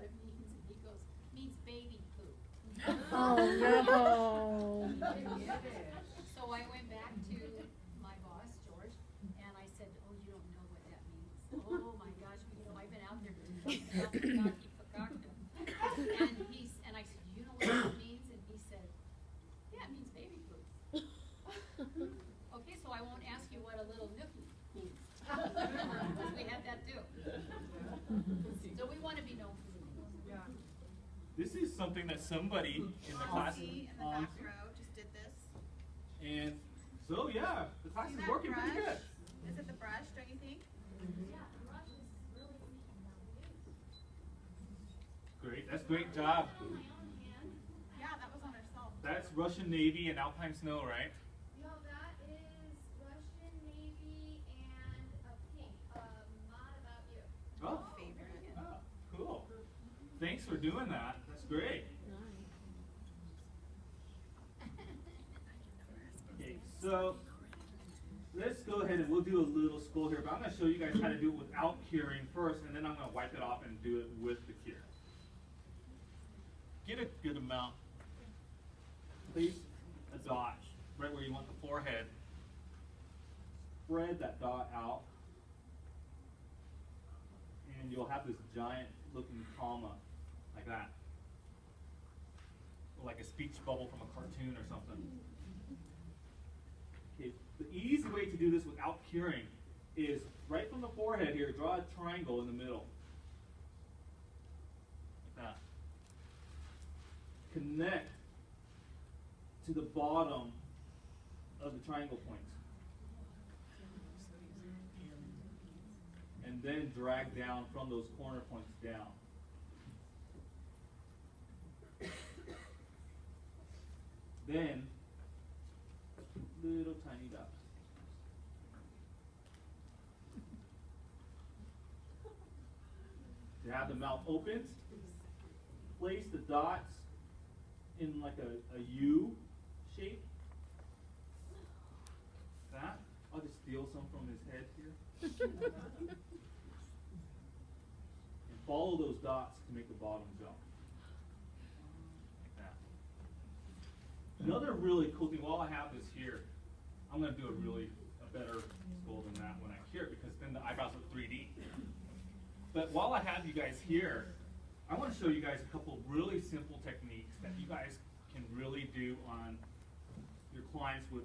what it means, and he goes, means baby poop. Oh no. So I went back to my boss, George, and I said, oh, you don't know what that means. Oh my gosh, you know, I've been out there and and I said, you know what that means? And he said, yeah, it means baby poop. Okay, so I won't ask you what a little nookie means. Because we had that too. So we want to be known for the names. Yeah. This is something that somebody in the class in the back row just did this. and so yeah, the class See is that working pretty brush? good. Is it the brush, don't you think? Yeah, the brush is really Great, that's great job. Yeah, that was on herself. That's Russian Navy and Alpine Snow, right? No, that is Russian Navy and a pink. Mod About You. Oh, Favorite. oh, cool. Thanks for doing that. That's great. Okay, so let's go ahead and we'll do a little scroll here, but I'm going to show you guys how to do it without curing first, and then I'm going to wipe it off and do it with the cure. Get a good amount. Place a dot right where you want the forehead. Spread that dot out, and you'll have this giant looking comma like that. Or like a speech bubble from a cartoon or something. Okay, the easy way to do this without curing is right from the forehead here, draw a triangle in the middle. Like that. Connect to the bottom of the triangle points. And then drag down from those corner points down. Then, little tiny dots. To have the mouth open, place the dots in like a U shape. That. I'll just steal some from his head here. And follow those dots to make the bottom jump. Like that. Another really cool thing, while I have this here, I'm going to do a better skull than that when I cure it, because then the eyebrows look 3D. But while I have you guys here, I want to show you guys a couple really simple techniques that you guys can really do on your clients with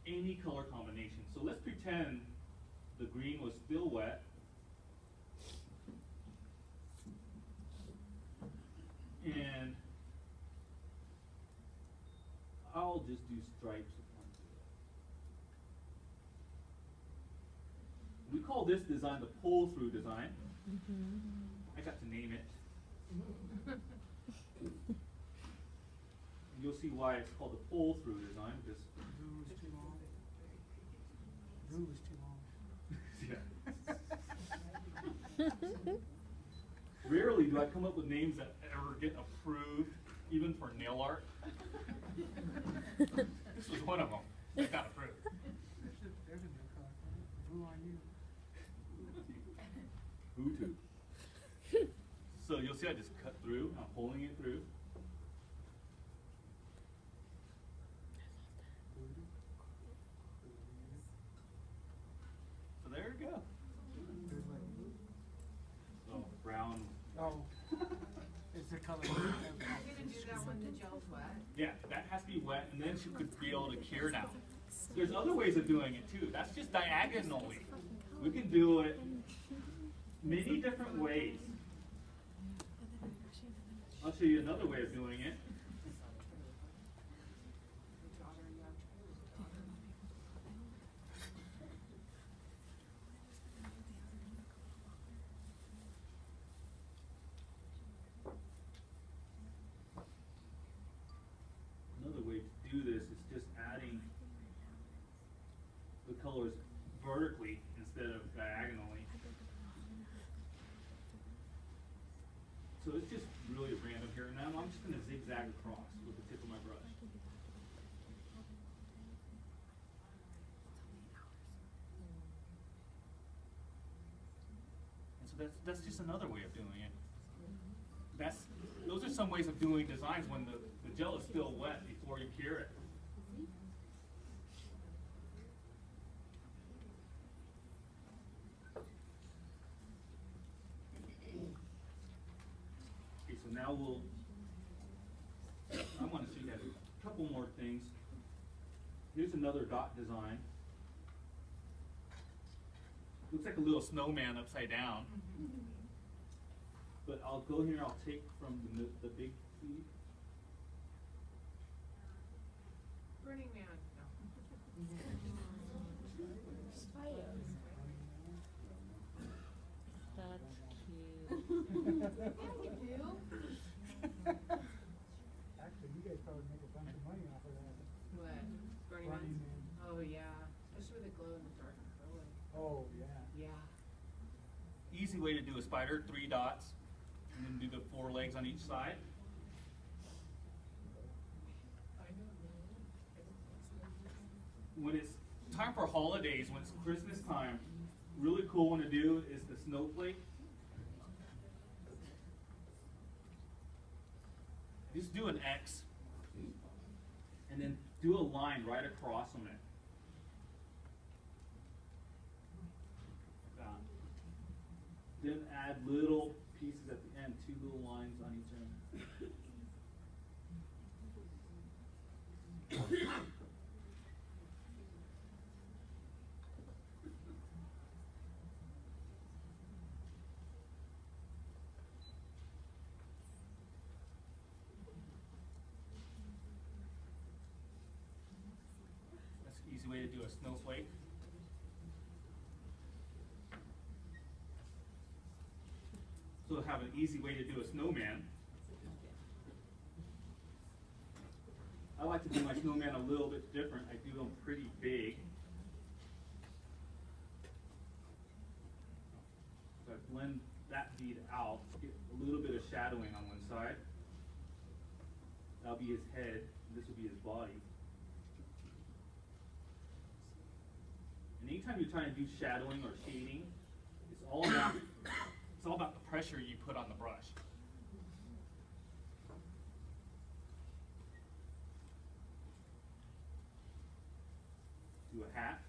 any color combination. So let's pretend the green was still wet. And I'll just do stripes. We call this design the pull-through design. I got to name it. You'll see why it's called the pull-through design, because Blue was too long. Blue was too long. rarely do I come up with names that ever get approved, even for nail art. This was one of them that got approved. There's a new color for it. Blue on you. Hutu. So you'll see I just cut through. I'm pulling it through. So there you go. So brown. Oh. It's the color. You're going to do that when the gel's wet? Yeah, that has to be wet, and then she could be able to cure now. There's other ways of doing it too. That's just diagonally. We can do it many different ways. I'll show you another way of doing it. Another way to do this is just adding the colors vertically instead of diagonally. So it's just really random here. Now I'm just going to zigzag across with the tip of my brush. And so that's just another way of doing it. Those are some ways of doing designs when the gel is still wet before you cure it. Okay, so now I want to show you guys a couple more things. Here's another dot design. Looks like a little snowman upside down. But I'll go here, I'll take from the big feet. Burning Man. That's cute. Actually, you guys probably make a bunch of money off of that. What? Burning Burning Man? Man. Oh, yeah. Especially with the glow in the dark acrylic. Oh, yeah. Yeah. Easy way to do a spider, 3 dots, and then do the 4 legs on each side. When it's time for holidays, when it's Christmas time, really cool one to do is the snowflake. Just do an X, and then do a line right across from it. Like that. Then add little pieces at the end, 2 little lines on each end. That's an easy way to do a snowflake. So have an easy way to do a snowman. I like to do my snowman a little bit different. I do them pretty big. So I blend that bead out, get a little bit of shadowing on one side. That'll be his head, and this will be his body. And anytime you're trying to do shadowing or shading, it's all about the pressure you put on the brush. Do a hat.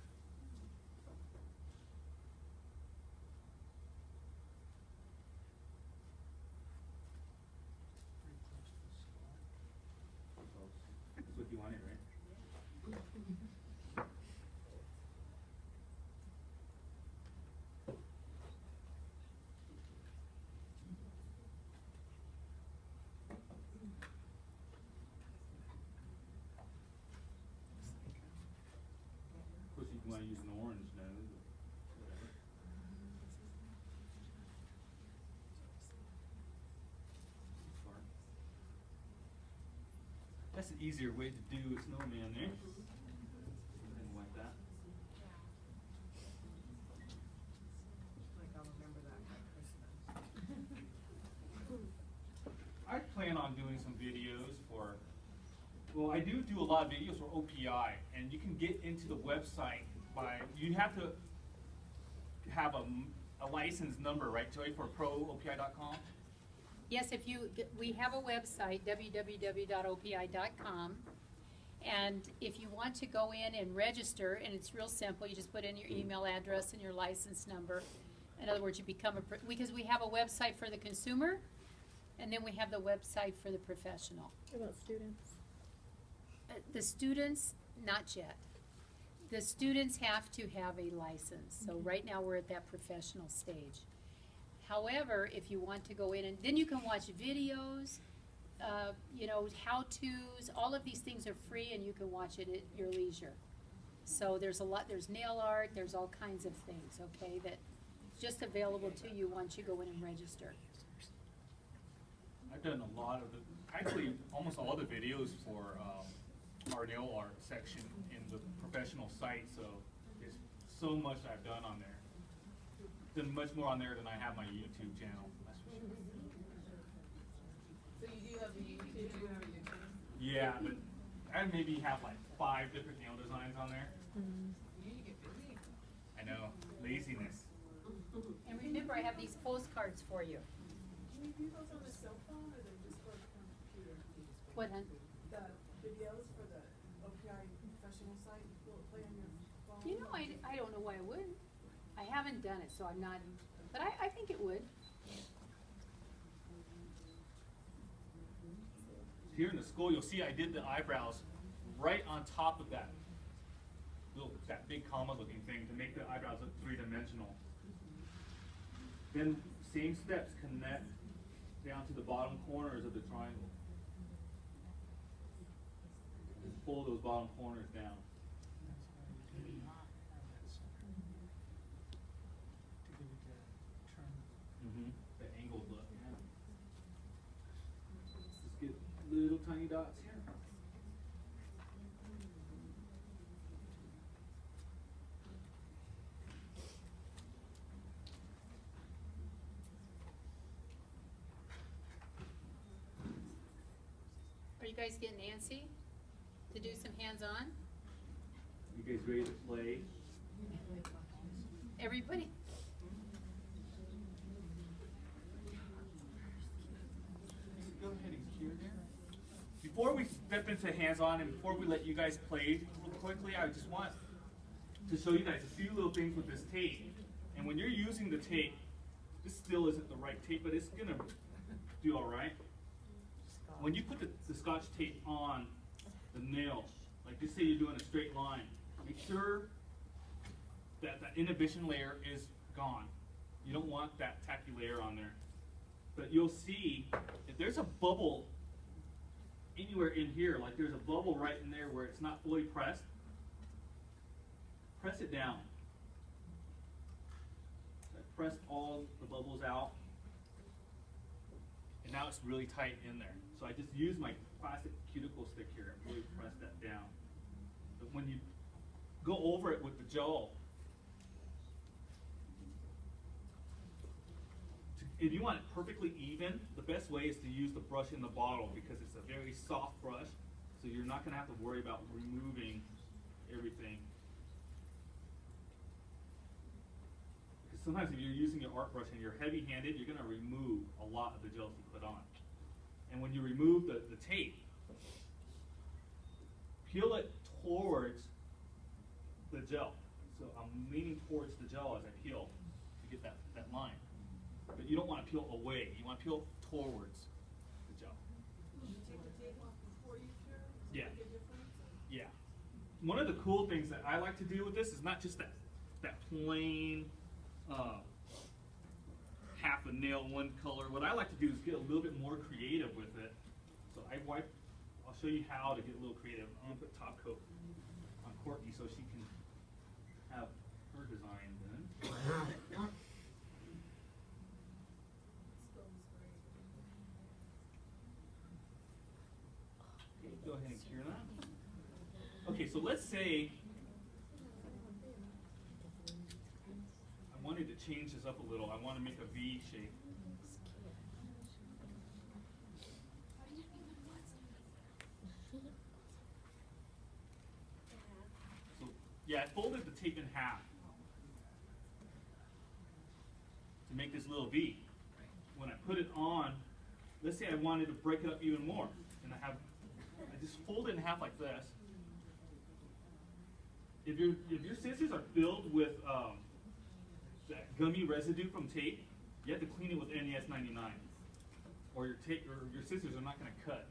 That's what you wanted, right? Of course, you want to use an orange nose. Whatever. That's an easier way to do a snowman there. Go ahead and wipe that. Like, I'll remember that by Christmas. I plan on doing some videos for, well, I do a lot of videos for OPI, and you can get into the website by, you have to have a license number, right, Joy, for proopi.com? Yes, we have a website, www.opi.com, and if you want to go in and register, and it's real simple, you just put in your email address and your license number. In other words, you become because we have a website for the consumer, and then we have the website for the professional. What about students? The students, not yet. The students have to have a license, so right now we're at that professional stage. However, if you want to go in, and then you can watch videos, you know, how-tos, all of these things are free and you can watch it at your leisure. So there's there's nail art, there's all kinds of things, okay, that's just available to you once you go in and register. I've done a lot of actually almost all the videos for our nail art section in the professional site, so there's so much I've done on there. Done much more on there than I have my YouTube channel, that's for sure. So you do have a YouTube? Yeah, but I maybe have like 5 different nail designs on there. Mm-hmm. You need to get busy. I know, laziness. And remember, I have these postcards for you. Can you view those on a cell phone or they're just for a computer? What, hun? The videos for the OPI professional site, will it play on your phone? You know, I don't know why it would. I haven't done it, so I'm not, but I think it would. Here in the school, you'll see I did the eyebrows right on top of that that big comma looking thing to make the eyebrows look three-dimensional. Then same steps connect down to the bottom corners of the triangle. Just pull those bottom corners down. To give it that turn. The angled look. Just get little tiny dots here. Are you guys getting antsy to do some hands-on? You guys ready to play? Everybody? Go ahead and cure there. Before we step into hands-on and before we let you guys play real quickly, I just want to show you guys a few little things with this tape. And when you're using the tape, this still isn't the right tape, but it's gonna do all right. When you put the Scotch tape on the nail, like just say you're doing a straight line, make sure that the inhibition layer is gone. You don't want that tacky layer on there. But you'll see if there's a bubble anywhere in here, like there's a bubble right in there where it's not fully pressed, press it down. I pressed all the bubbles out, and now it's really tight in there. So I just use my plastic cuticle stick here and really press that down. But when you go over it with the gel, if you want it perfectly even, the best way is to use the brush in the bottle because it's a very soft brush, so you're not going to have to worry about removing everything. Because sometimes if you're using your art brush and you're heavy-handed, you're going to remove a lot of the gels you put on. And when you remove the tape, peel it towards the gel. So I'm leaning towards the gel as I peel to get that line. But you don't want to peel away. You want to peel towards the gel. Will you take the tape off before you cure? Does it Yeah. make a difference? Yeah. One of the cool things that I like to do with this is not just that plain half a nail, one color. What I like to do is get a little bit more creative with it. So I'll show you how to get a little creative. I'm going to put top coat on Courtney so she can have her design done. Okay, go ahead and cure that. Okay, so let's say I wanted to change this up a little. I want to make a V shape. So, yeah, I folded the tape in half to make this little V. When I put it on, let's say I wanted to break it up even more, and I just fold it in half like this. If your scissors are filled with that gummy residue from tape, you have to clean it with NES 99, or your scissors are not going to cut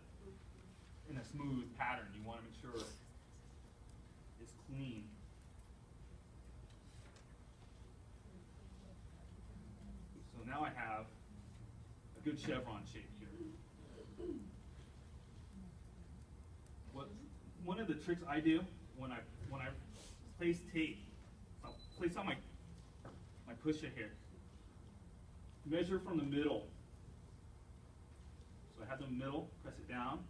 in a smooth pattern. You want to make sure it's clean. So now I have a good chevron shape here. One of the tricks I do when I place tape, I'll place on my pusher here. Measure from the middle. So I have the middle, press it down,